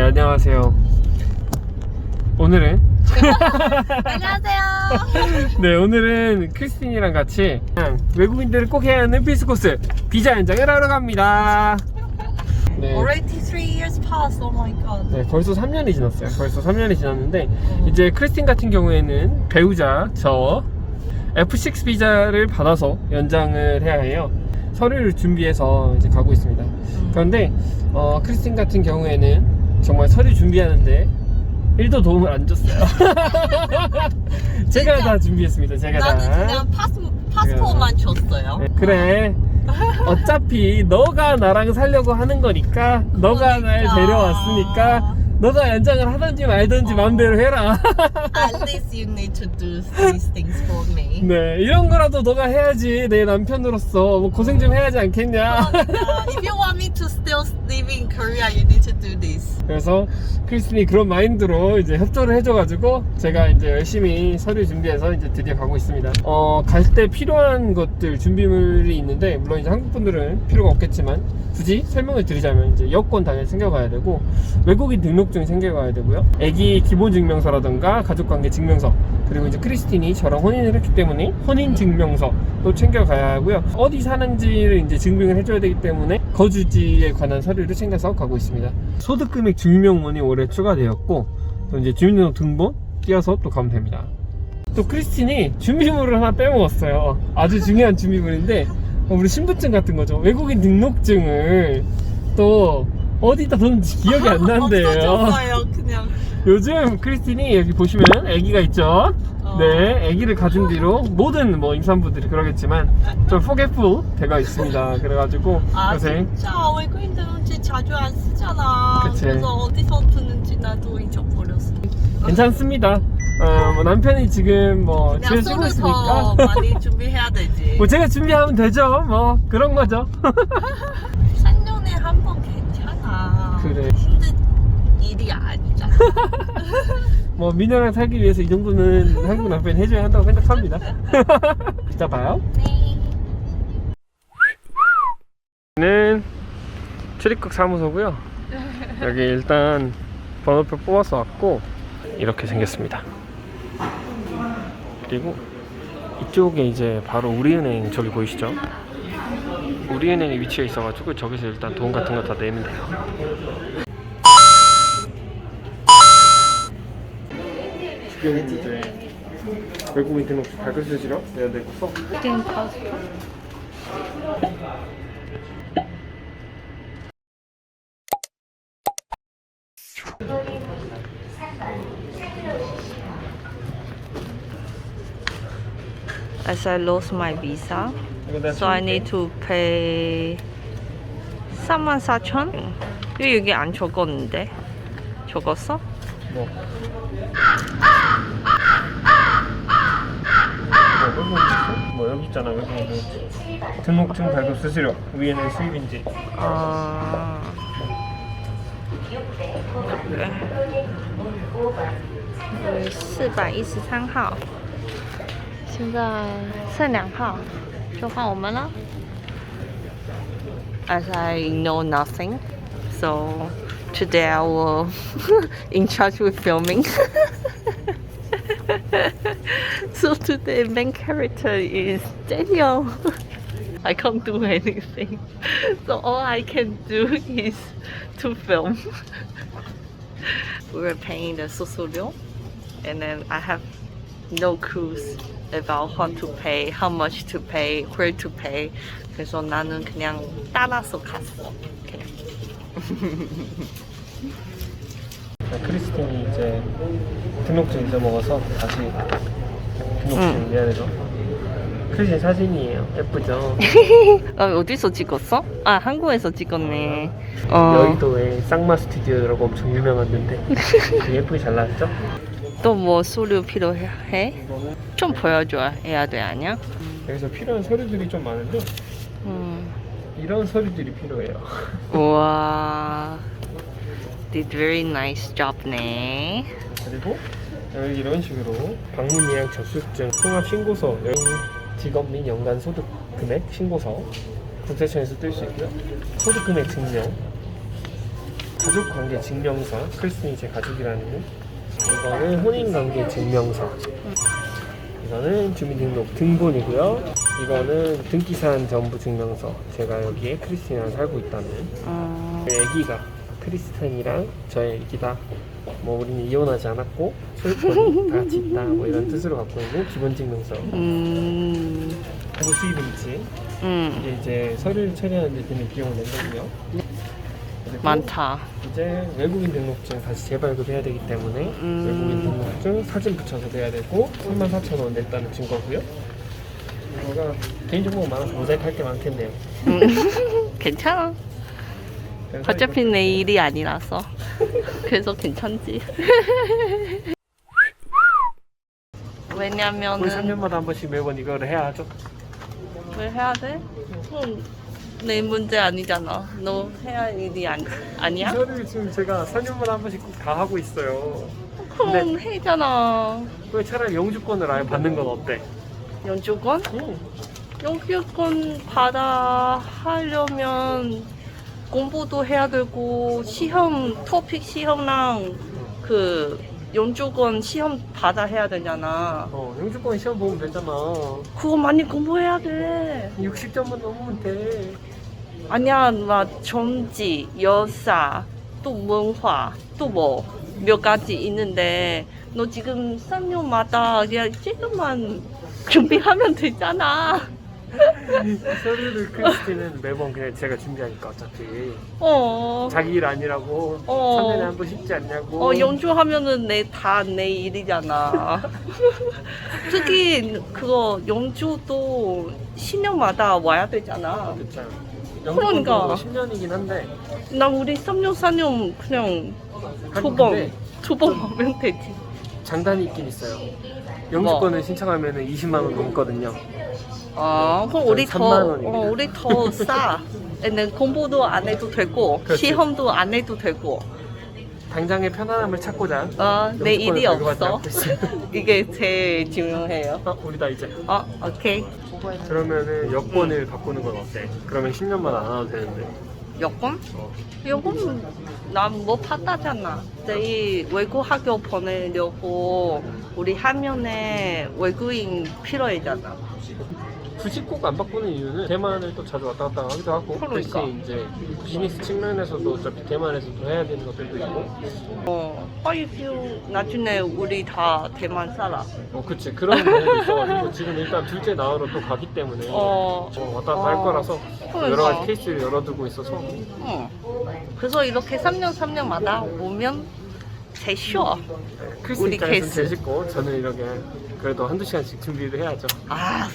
안녕하세요. 오늘은 안녕하세요. 네, 오늘은 크리스틴이랑 같이 그냥 외국인들을 꼭 해야 하는 필수 코스 비자 연장을 하러 갑니다. 네, Already 3 years passed. Oh my god. 네, 벌써 3년이 지났어요. 벌써 3년이 지났는데 이제 크리스틴 같은 경우에는 배우자 저 F6 비자를 받아서 연장을 해야 해요. 서류를 준비해서 이제 가고 있습니다. 그런데 크리스틴 같은 경우에는 정말 서류 준비하는데 1도 도움을 안 줬어요. 제가 다 준비했습니다. 제가 나는 다. 그냥 파스포만 줬어요. 네, 그래. 어차피 너가 나랑 살려고 하는 거니까 너가 날 그러니까. 데려왔으니까 너가 연장을 하든지 말든지 마음대로 해라. At least you need to do these things for me. 네, 이런 거라도 너가 해야지. 내 남편으로서 뭐 고생 좀 해야지 않겠냐. If you want me to still live in Korea, you need to do this. 그래서 크리스틴이 그런 마인드로 이제 협조를 해줘가지고 제가 이제 열심히 서류 준비해서 이제 드디어 가고 있습니다. 갈 때 필요한 것들 준비물이 있는데 물론 이제 한국 분들은 필요가 없겠지만 굳이 설명을 드리자면 이제 여권 당연히 챙겨가야 되고 외국인 등록증이 챙겨가야 되고요. 아기 기본 증명서라든가 가족관계 증명서 그리고 이제 크리스틴이 저랑 혼인을 했기 때문에 혼인 증명서도 챙겨가야 하고요. 어디 사는지를 이제 증명을 해줘야 되기 때문에 거주지에 관한 서류를 챙겨서 가고 있습니다. 소득금액 증명원이 올해 추가되었고 또 이제 주민등록번호 띄어서 또 가면 됩니다. 또 크리스틴이 준비물을 하나 빼먹었어요. 아주 중요한 준비물인데 우리 신분증 같은 거죠. 외국인 등록증을 또 어디다 뒀는지 기억이 안 난대요. 없어졌어요, 그냥. 요즘 크리스틴이 여기 보시면 아기가 있죠. 네, 아기를 가진 뒤로 모든 뭐 임산부들이 그러겠지만 좀 forgetful 돼가 있습니다. 그래가지고 요새 진짜 외국인 등록증 자주 안 쓰잖아. 그치. 그래서 어디서 두는지 나도 잊어버렸어. 괜찮습니다. 뭐 남편이 지금 뭐 그냥 집에 쉬고 술을 더 있으니까 많이 준비해야 되지. 뭐 제가 준비하면 되죠. 뭐 그런 거죠. 3년에 한 번 괜찮아. 그래. 힘든 일이 아니잖아. 뭐 미녀랑 살기 위해서 이 정도는 한국 남편이 해줘야 한다고 생각합니다. 이따 봐요. 네. 여기는 출입국 사무소고요. 여기 일단 번호표 뽑아서 왔고 이렇게 생겼습니다. 그리고 이쪽에 이제 바로 우리은행 저기 보이시죠? 우리은행이 위치해 있어가지고 저기서 일단 돈 같은 거 다 내면 돼요. 지금 이제 외국인 등록증 발급수지로 내야 되고서 As I lost my visa, so I need to pay 34,000? 왜 여기 안 적었는데? 적었어? 뭐 뭐 여기 있잖아. 여기 등록증 발급 수수료 위에는 수입인지. 아... 그래. 413号现在剩2号就换我们了 As I know nothing, so today I will in charge with filming. So today main character is Daniel. I can't do anything, so all I can do is to film. We were paying the 수수료, and then I have no clues about what to pay, how much to pay, where to pay. 그래서 나는 그냥 따라서 갔어. 그냥. 크리스틴이 이제 등록증 잊어먹어서 다시 등록증 내야 되죠. 크리스틴 사진이에요. 예쁘죠? 어디서 찍었어? 아, 한국에서 찍었네. 여의도에 쌍마 스튜디오라고 엄청 유명한데 되게 예쁘게 잘 나왔죠? 또 뭐 서류 필요해? 좀 보여줘야 돼 아니야? 여기서 필요한 서류들이 좀 많은데 이런 서류들이 필요해요. 우와, did very nice job네. 그리고 여기 이런 식으로 방문 예약 접수증, 통합 신고서, 여행 직업 및 연간 소득 금액 신고서, 국세청에서 뜰 수 있고요. 소득 금액 증명, 가족관계 증명서. 크리스틴이 제 가족이라는. 이거는 혼인관계 증명서. 이거는 주민등록 등본이고요. 이거는 등기사한 전부 증명서. 제가 여기에 크리스틴이랑 살고 있다는. 애기가 크리스틴이랑 저의 애기다. 뭐 우리는 이혼하지 않았고 소유권이 다 같이 있다. 뭐 이런 뜻으로 갖고 있는 기본 증명서. 그리고 수입일지. 이게 이제 서류를 처리하는 데 드는 비용을 낸거든요. 많다. 이제 외국인 등록증 다시 재발급해야 되기 때문에 외국인 등록증 사진 붙여서 내야 되고 34,000원 냈다는 증거고요. 이거가 개인정보가 많아서 모자이크 할 게 많겠네요. 괜찮아. 그래서 어차피 이거- 내 일이 아니라서. 그래서 괜찮지. 우리 왜냐면은 3년마다 한 번씩 매번 이거를 해야 하죠. 왜 해야 돼? 내 문제 아니잖아. 너 해야 할 일이 아니야? 이거를 지금 제가 3년마다 한 번씩 꼭 다 하고 있어요. 그럼 해잖아. 왜 차라리 영주권을 아예 받는 건 어때? 영주권? 영주권 받아 하려면 공부도 해야 되고 시험 토픽 시험랑 그 영주권 시험 받아 해야 되잖아. 영주권 시험 보면 되잖아. 그거 많이 공부해야 돼. 60점만 넘으면 돼. 아니야, 막 정치, 역사, 또 문화, 또 뭐 몇 가지 있는데 너 지금 3년마다 그냥 지금만 준비하면 되잖아. 서류를 크리스티는 매번 그냥 제가 준비하니까 어차피 자기 일 아니라고 3년에 한 번 쉽지 않냐고. 영주하면은 다 내 일이잖아. 특히 그거 영주도 10년마다 와야 되잖아. 그쵸. 그러니까. 영주권도 10년이긴 한데 나 우리 3년, 4년 그냥 근데 두 번 하면 되지. 장단이 있긴 있어요. 영주권을 신청하면 20만 원 넘거든요. 그럼 우리 3만 더, 원입니다. 우리 더 싸. 근데 공부도 안 해도 되고, 그렇지. 시험도 안 해도 되고. 당장의 편안함을 찾고자 내 일이 영주권을 발급하지 없어. 않고 있어요. 이게 제일 중요해요. 우리다 이제. 오케이. 그러면은 여권을 바꾸는 건 어때? 그러면 10년마다 안 와도 되는데. 여권? 여권 난 뭐 받았잖아. 저희 외국 학교 보내려고 우리 화면에 외국인 필요하잖아. 굳이 꼭 안 바꾸는 이유는 대만을 또 자주 왔다 갔다 하기도 하고 그러니까. 대신 이제 비즈니스 측면에서도 어차피 대만에서도 해야 되는 것들도 있고 if you 나중에 우리 다 대만 살아. 그치 그런 부분도 있어가지고 지금 일단 둘째 나으러 또 가기 때문에 왔다 갔다 할 거라서 그러니까. 여러 가지 케이스를 열어두고 있어서 그래서 이렇게 3년마다 오면 제일 쉬워. 크리스 우리 입장에서는 케이스. 제일 쉽고 저는 이렇게 그래도 한두 시간씩 준비를 해야죠.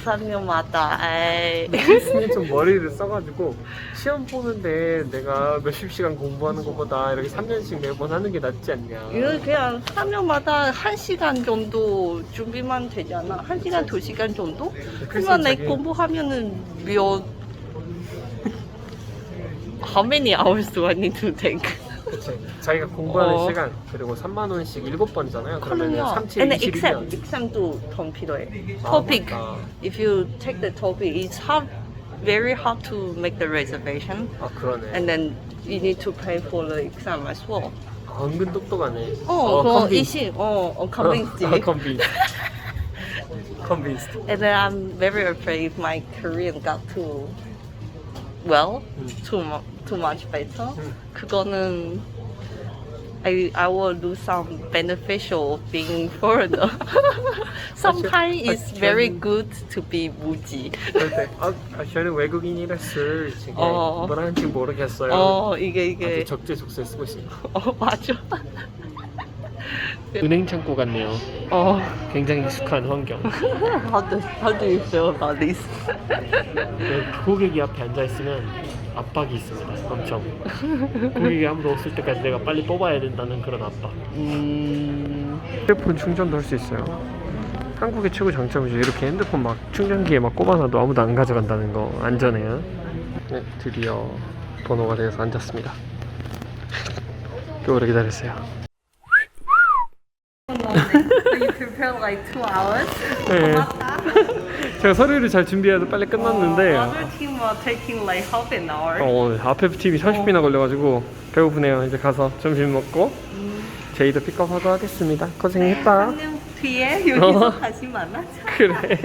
3년마다. 에이. 크리스는 좀 머리를 써가지고 시험 보는데 내가 몇십 시간 공부하는 것보다 이렇게 3년씩 매번 하는 게 낫지 않냐. 이거 그냥 3년마다 1시간 정도 준비만 되잖아. 1시간, 2시간 정도? 그러면 내 공부하면은 How many hours do I need to take? 그치. 자기가 공부하는 시간 그리고 3만 원씩 7번이잖아요. 그러면 3, 7, And 21년. exam도 돈 필요해. Topic. 맞다. If you take the topic, it's very hard to make the reservation. 그러네. And then you need to pay for the exam as well. 은근 똑똑하네. 그거 convinced. convinced. convinced. And then I'm very afraid my Korean got too much better. 그거는 I will lose some beneficial of being foreigner. Sometimes it's very good to be 무지. 그럴 때 저는 외국인이라서 지금 뭐라 하는지 모르겠어요. 이게 아주 적재적소에 쓰고 있습니다. 맞아. 은행 창고 같네요. 굉장히 익숙한 환경. How do you feel about this? 고객이 앞에 앉아 있으면 압박이 있습니다. 엄청. 고객이 아무도 없을 때까지 내가 빨리 뽑아야 된다는 그런 압박. 핸드폰 충전도 할 수 있어요. 한국의 최고 장점이죠. 이렇게 핸드폰 막 충전기에 막 꼽아놔도 아무도 안 가져간다는 거. 안전해요. 네, 드디어 번호가 되어서 앉았습니다. 꽤 오래 기다렸어요. You prepare like 2 hours. 네. 제가 서류를 잘 준비해도 빨리 끝났는데 Other team were taking like half an hour. 앞에 팀이 30분이나 걸려가지고 배고프네요. 이제 가서 점심 먹고 제이도 픽업하고 하겠습니다. 고생했다. 한명 뒤에 여기서 다시 만나자. 그래.